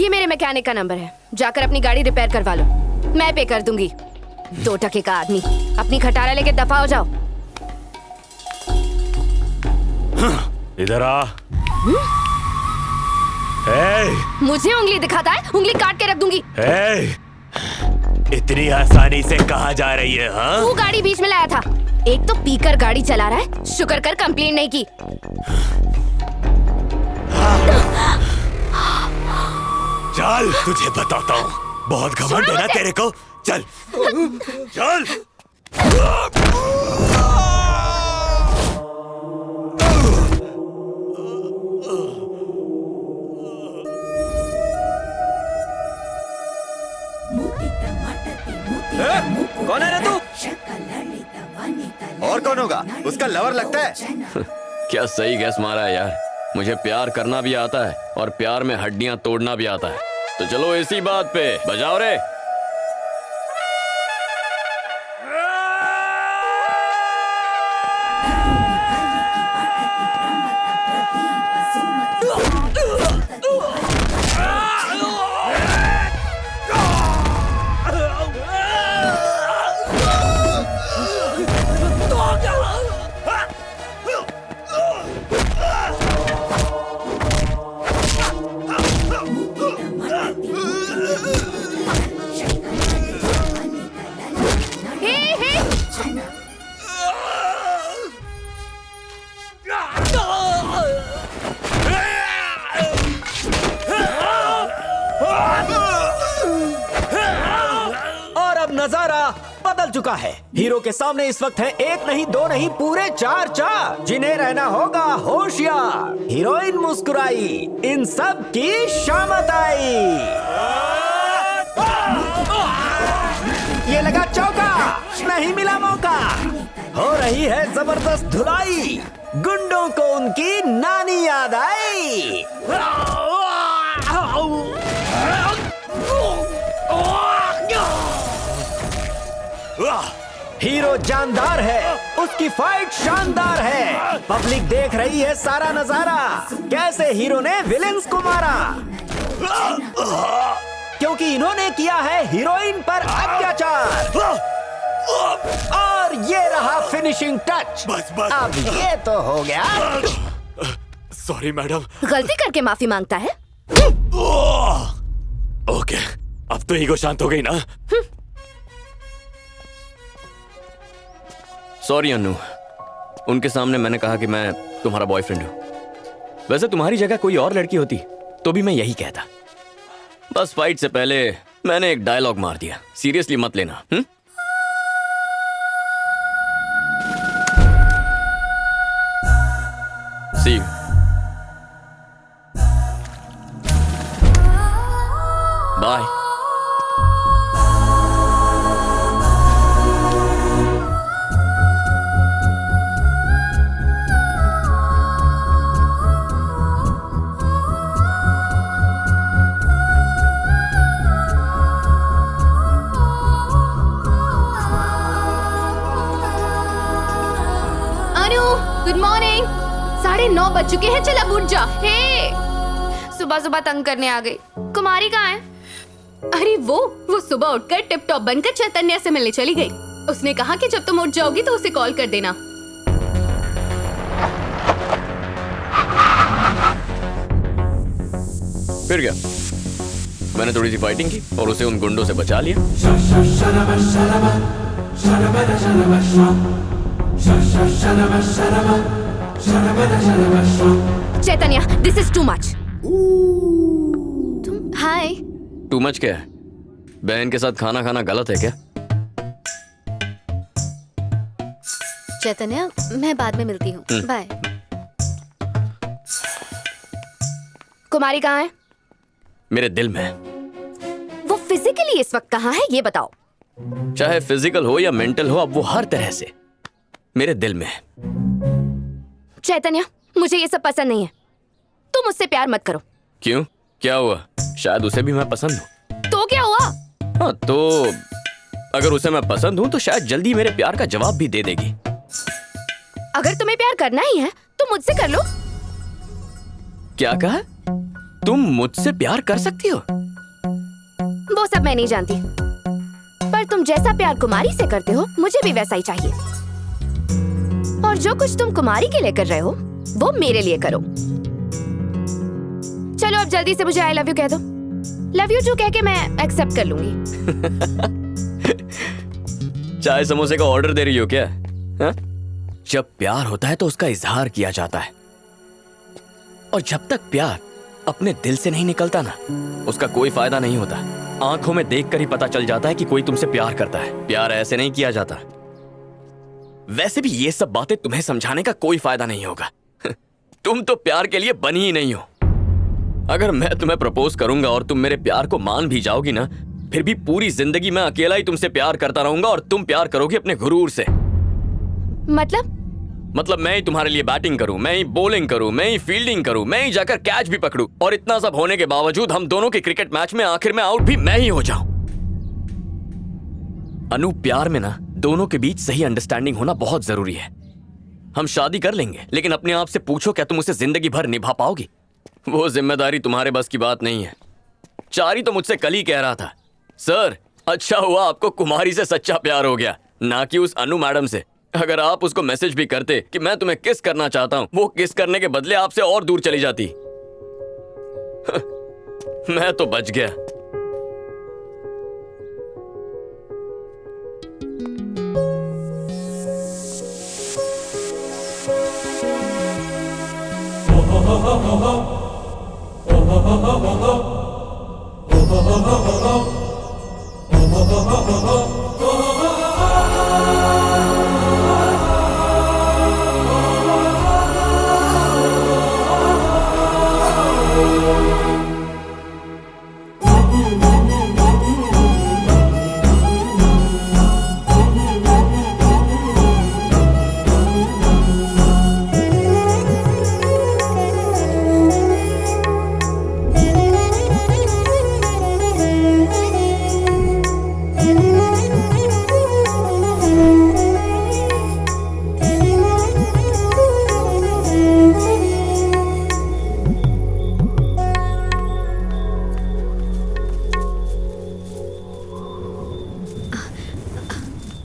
ये मेरे मैकेनिक का नंबर है, जाकर अपनी गाड़ी रिपेयर करवा लो, मैं पे कर दूंगी। 2 टके का आदमी, अपनी खटारा लेके दफा हो जाओ। इधर आ। मुझे उंगली दिखाता है, उंगली काट के रख दूंगी। इतनी आसानी से कहाँ जा रही है? हाँ? तू गाड़ी बीच में लाया था। एक तो पीकर गाड़ी चला रहा है, शुक्र कर कंप्लेंट नहीं की। चल तुझे बताता हूँ, बहुत घमंड है ना तेरे को। चल चल। कौन है रे तू? और कौन होगा? उसका लवर लगता है। क्या सही गैस मारा है यार। मुझे प्यार करना भी आता है और प्यार में हड्डियां तोड़ना भी आता है। तो चलो इसी बात पे बजाओ रे। नजारा बदल चुका है। हीरो के सामने इस वक्त है 1 नहीं 2 नहीं पूरे 4 चार, जिन्हें रहना होगा होशियार। हीरोइन मुस्कुराई, इन सब की शामत आई। ये लगा चौका, नहीं मिला मौका। हो रही है जबरदस्त धुलाई, गुंडों को उनकी नानी याद आई। हीरो जानदार है, उसकी फाइट शानदार है। पब्लिक देख रही है सारा नजारा, कैसे हीरो ने विलेंस को मारा। क्योंकि इन्होंने किया है हीरोइन पर अत्याचार। और ये रहा फिनिशिंग टच। बस बस। अब ये तो हो गया। Sorry madam. गलती करके माफी मांगता है। ओके, अब तो ईगो शांत हो गई ना। सॉरी अन्नू, उनके सामने मैंने कहा कि मैं तुम्हारा बॉयफ्रेंड हूं। वैसे तुम्हारी जगह कोई और लड़की होती तो भी मैं यही कहता। बस फाइट से पहले मैंने एक डायलॉग मार दिया, सीरियसली मत लेना। सी यू। बाय। Good morning. 9:30 बज चुके हैं, चल अब उठ जा। हे, सुबह सुबह तंग करने आ गई। कुमारी कहाँ है? अरे वो सुबह उठकर टिप टॉप बनकर चैतन्य से मिलने चली गई। उसने कहा कि जब तुम उठ जाओगी तो उसे कॉल कर देना। फिर क्या, मैंने थोड़ी सी फाइटिंग की और उसे उन गुंडों से बचा लिया। Chaitanya, this is too much. Hi. Too much क्या है? बहन के साथ खाना खाना गलत है क्या? चैतन्य, मैं बाद में मिलती हूँ, बाय। कुमारी कहाँ है? मेरे दिल में। वो फिजिकली इस वक्त कहाँ है, ये बताओ। चाहे फिजिकल हो या मेंटल हो, अब वो हर तरह से मेरे दिल में है। चैतन्य, मुझे ये सब पसंद नहीं है। तुम मुझसे प्यार मत करो। क्यों, क्या हुआ? शायद उसे भी मैं पसंद हूँ। तो क्या हुआ? हाँ, तो अगर उसे मैं पसंद हूँ तो शायद जल्दी मेरे प्यार का जवाब भी दे देगी। अगर तुम्हें प्यार करना ही है तो मुझसे कर लो। क्या कहा? तुम मुझसे प्यार कर सकती हो? वो सब मैं नहीं जानती, पर तुम जैसा प्यार कुमारी से करते हो मुझे भी वैसा ही चाहिए। और जो कुछ तुम कुमारी के लिए कर रहे हो वो मेरे लिए करो। चलो अब जल्दी से मुझे आई लव यू कह दो। लव यू टू कह के मैं एक्सेप्ट कर लूंगी। चाय समोसे का ऑर्डर दे रही हो क्या? हा? जब प्यार होता है तो उसका इजहार किया जाता है, और जब तक प्यार अपने दिल से नहीं निकलता ना, उसका कोई फायदा नहीं होता। आंखों में देखकर ही पता चल जाता है कि कोई तुमसे प्यार करता है। प्यार ऐसे नहीं किया जाता। वैसे भी ये सब बातें तुम्हें समझाने का कोई फायदा नहीं होगा। तुम तो प्यार के लिए बनी ही नहीं हो। अगर मैं तुम्हें प्रपोज करूंगा और तुम मेरे प्यार को मान भी जाओगी ना, फिर भी पूरी जिंदगी मैं अकेला ही तुमसे प्यार करता रहूंगा और तुम प्यार करोगी अपने गुरूर से। मतलब मैं ही तुम्हारे लिए बैटिंग करूं, मैं ही बॉलिंग करूं, मैं ही फील्डिंग करूं, मैं ही जाकर कैच भी पकड़ूं, और इतना सब होने के बावजूद हम दोनों के क्रिकेट मैच में आखिर में आउट भी मैं ही हो जाऊं। अनु, प्यार में ना दोनों के बीच सही अंडरस्टैंडिंग होना बहुत जरूरी है। हम शादी कर लेंगे, लेकिन अपने आप से पूछो क्या तुम उसे जिंदगी भर निभा पाओगी? वो जिम्मेदारी तुम्हारे बस की बात नहीं है। चारी तो मुझसे कल ही कह रहा था, सर अच्छा हुआ आपको कुमारी से सच्चा प्यार हो गया, ना कि उस अनु मैडम से। अगर आप उसको मैसेज भी करते कि मैं तुम्हें किस करना चाहता हूं, वो किस करने के बदले आपसे और दूर चली जाती। मैं तो बच गया।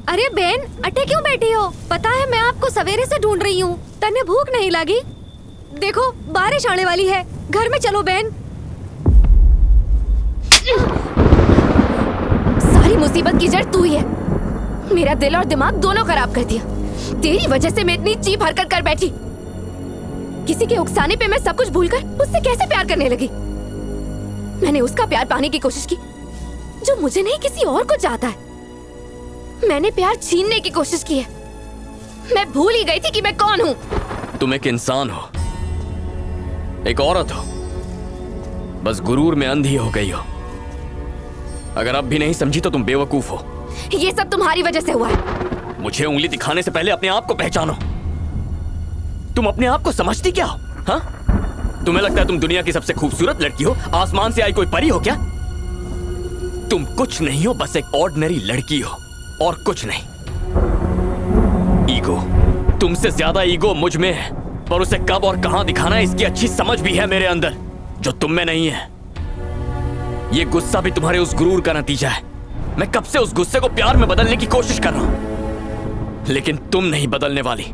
अरे बेन, अटे क्यों बैठी हो? पता है मैं आपको सवेरे से ढूंढ रही हूँ। तन्ने भूख नहीं लगी? देखो बारिश आने वाली है, घर में चलो बेन। सारी मुसीबत की जड़ तू ही है। मेरा दिल और दिमाग दोनों खराब कर दिया। तेरी वजह से मैं इतनी चीप हरकत कर बैठी। किसी के उकसाने पे मैं सब कुछ भूलकर उससे कैसे प्यार करने लगी। मैंने उसका प्यार पाने की कोशिश की जो मुझे नहीं किसी और को चाहता है। मैंने प्यार छीनने की कोशिश की है। मैं भूल ही गई थी कि मैं कौन हूँ। तुम एक इंसान हो, एक औरत हो, बस गुरूर में अंधी हो गई हो। अगर अब भी नहीं समझी तो तुम बेवकूफ हो। ये सब तुम्हारी वजह से हुआ है। मुझे उंगली दिखाने से पहले अपने आप को पहचानो। तुम अपने आप को समझती क्या हो? हाँ? तुम्हें लगता है तुम दुनिया की सबसे खूबसूरत लड़की हो, आसमान से आई कोई परी हो क्या? तुम कुछ नहीं हो, बस एक ऑर्डिनरी लड़की हो और कुछ नहीं। ईगो, तुमसे ज्यादा ईगो मुझ में है, पर उसे कब और कहां दिखाना है इसकी अच्छी समझ भी है मेरे अंदर, जो तुम में नहीं है। ये गुस्सा भी तुम्हारे उस गुरूर का नतीजा है। मैं कब से उस गुस्से को प्यार में बदलने की कोशिश कर रहा हूं, लेकिन तुम नहीं बदलने वाली।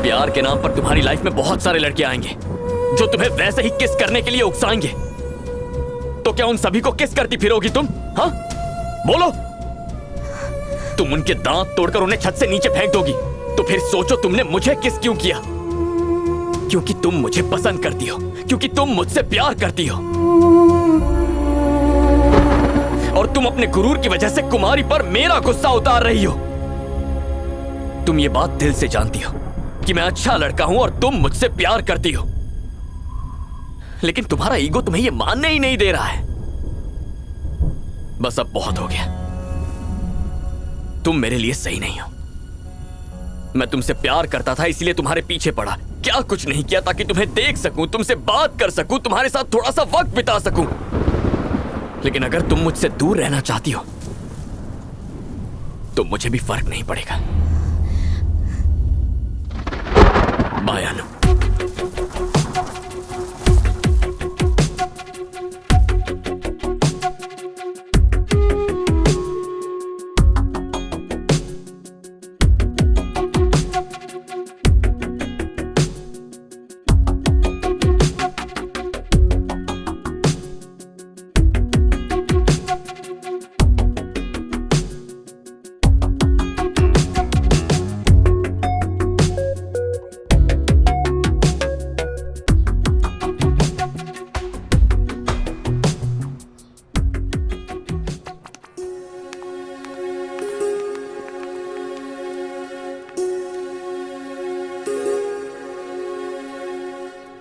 प्यार के नाम पर तुम्हारी लाइफ में बहुत सारे लड़के आएंगे जो तुम्हें वैसे ही किस करने के लिए उकसाएंगे। तो क्या उन सभी को किस करती फिरोगी तुम? हाँ बोलो। तुम उनके दांत तोड़कर उन्हें छत से नीचे फेंक दोगी, तो फिर सोचो तुमने मुझे किस क्यों किया? क्योंकि तुम मुझे पसंद करती हो, क्योंकि तुम मुझसे प्यार करती हो, और तुम अपने गुरूर की वजह से कुमारी पर मेरा गुस्सा उतार रही हो। तुम ये बात दिल से जानती हो कि मैं अच्छा लड़का हूं और तुम मुझसे प्यार करती हो, लेकिन तुम्हारा ईगो तुम्हें ये मानने ही नहीं दे रहा है। बस अब बहुत हो गया। तुम मेरे लिए सही नहीं हो। मैं तुमसे प्यार करता था इसलिए तुम्हारे पीछे पड़ा, क्या कुछ नहीं किया ताकि तुम्हें देख सकूं, तुमसे बात कर सकूं, तुम्हारे साथ थोड़ा सा वक्त बिता सकूं। लेकिन अगर तुम मुझसे दूर रहना चाहती हो तो मुझे भी फर्क नहीं पड़ेगा। बाय अनु।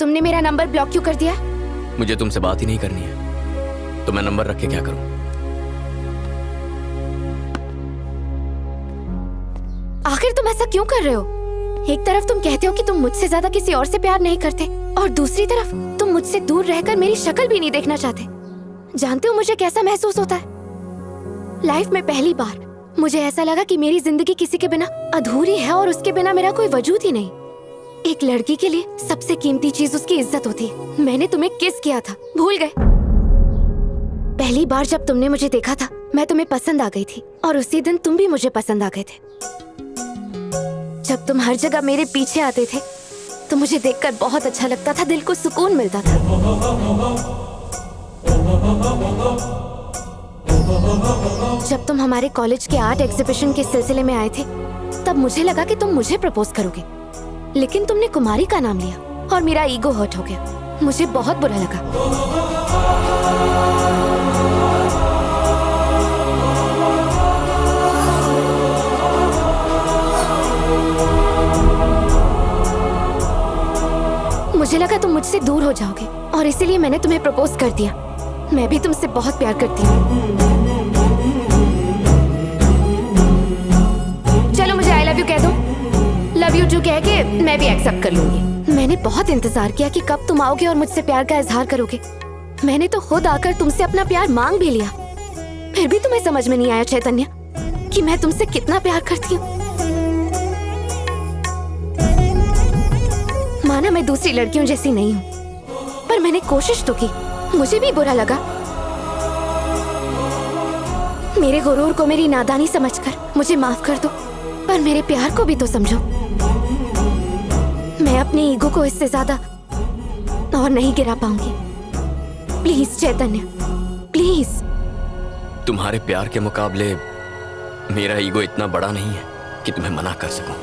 तुमने मेरा नंबर ब्लॉक क्यों कर दिया? मुझे तुमसे बात ही नहीं करनी है, तो मैं नंबर रख के क्या करूं? आखिर तुम ऐसा क्यों कर रहे हो? एक तरफ तुम कहते हो कि तुम मुझसे ज्यादा किसी और से प्यार नहीं करते, और दूसरी तरफ तुम मुझसे दूर रहकर मेरी शक्ल भी नहीं देखना चाहते। जानते हो मुझे कैसा महसूस होता है? लाइफ में पहली बार मुझे ऐसा लगा कि मेरी जिंदगी किसी के बिना अधूरी है और उसके बिना मेरा कोई वजूद ही नहीं। एक लड़की के लिए सबसे कीमती चीज उसकी इज्जत होती है। मैंने तुम्हें किस किया था, भूल गए? पहली बार जब तुमने मुझे देखा था मैं तुम्हें पसंद आ गई थी, और उसी दिन तुम भी मुझे पसंद आ गए थे। जब तुम हर जगह मेरे पीछे आते थे तो मुझे देखकर बहुत अच्छा लगता था, दिल को सुकून मिलता था। जब तुम हमारे कॉलेज के आर्ट एग्जीबिशन के सिलसिले में आए थे तब मुझे लगा कि तुम मुझे प्रपोज करोगे, लेकिन तुमने कुमारी का नाम लिया और मेरा ईगो हर्ट हो गया। मुझे बहुत बुरा लगा। मुझे लगा तुम मुझसे दूर हो जाओगे और इसीलिए मैंने तुम्हें प्रपोज कर दिया। मैं भी तुमसे बहुत प्यार करती हूँ। चलो मुझे आई लव यू कह दो। लव यू टू कह के मैं भी एक्सेप्ट कर लूंगी। मैंने बहुत इंतजार किया कि कब तुम आओगे और मुझसे प्यार का इजहार करोगे। मैंने तो खुद आकर तुमसे अपना प्यार मांग भी लिया, फिर भी तुम्हें समझ में नहीं आया चैतन्य कि मैं तुमसे कितना प्यार करती हूँ। माना मैं दूसरी लड़कियों जैसी नहीं हूँ, पर मैंने कोशिश तो की। मुझे भी बुरा लगा। मेरे गुरूर को मेरी नादानी समझकर मुझे माफ कर दो, पर मेरे प्यार को भी तो समझो। मैं अपने ईगो को इससे ज्यादा और नहीं गिरा पाऊंगी। Please Chaitanya, please. तुम्हारे प्यार के मुकाबले मेरा ईगो इतना बड़ा नहीं है कि तुम्हें मना कर सकूं।